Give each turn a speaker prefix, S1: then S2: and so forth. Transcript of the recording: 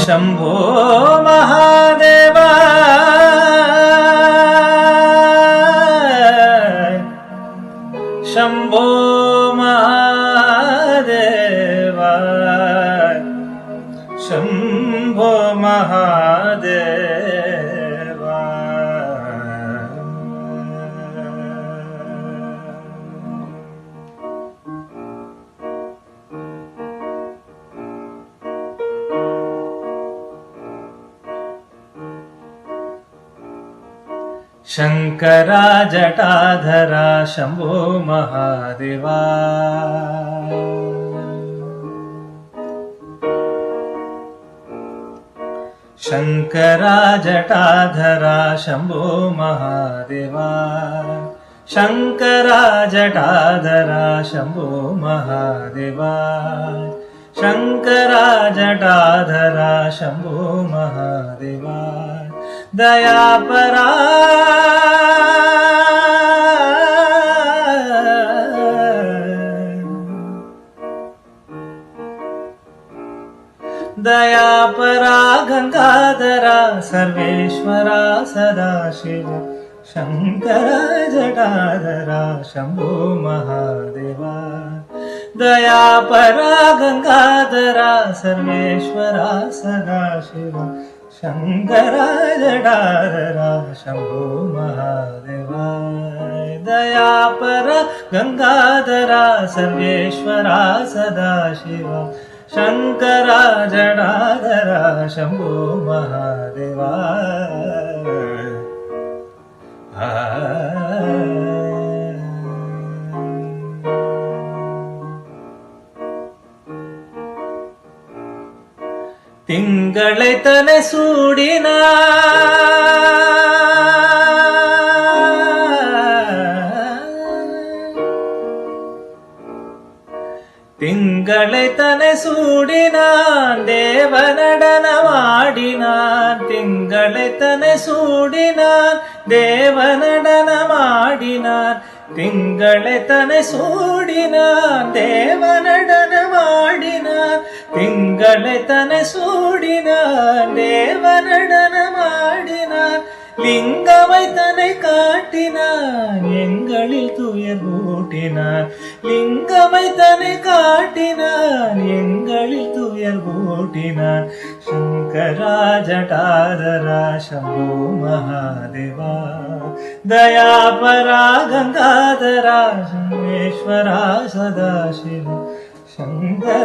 S1: शंभो महादेव शंभो महादेव शंभो महादेव शंकरा जटाधरा शंभो महादेवा शंकरा जटाधरा शंभो महादेवा शंकरा जटाधरा शंभो महादेवा शंकरा जटाधरा शंभो महादेवा दयापरा दयापरा गंगाधरा सर्वेश्वरा सदाशिव शंकरा जटाधरा शंभो महादेवा दयापरा गंगाधरा सर्वेश्वरा सदाशिव शंकरा जटाधरा शंभो महादेवा दयापरा गंगाधरा सर्वेश्वरा सदाशिव शंकरा जटाधरा शंभो महादेवा तिंगळे तले सूडिना ತಿಂಗಳೆ ತನೆ ಸೂಡಿನಾನ್ ದೇವ ನಡನ ಮಾಡಿನಾನ್ ತಿಂಗಳೆ ತನೆ ಸೂಡಿನಾನ್ ದೇವ ನಡನ ಮಾಡಿನಾನ್ ತಿಂಗಳೆ ತನೆ ಸೂಡಿನಾನ್ ದೇವ ನಡನ ಮಾಡಿನಾನ್ ತಿಂಗಳೆ ತನೆ ಸೂಡಿನಾನ್ ದೇವ ನಡನ ಮಾಡಿನಾನ್ லிங்கமை தன்னை காட்டினான் எங்களில் துயர் கூட்டினான் லிங்கமை தன்னை காட்டினான் எங்களில் துயர் கூட்டினான் शंकरा जटाधरा शंभो महादेवा दयापरा गंगाधरा सर्वेश्वरा सदाशिव शंकर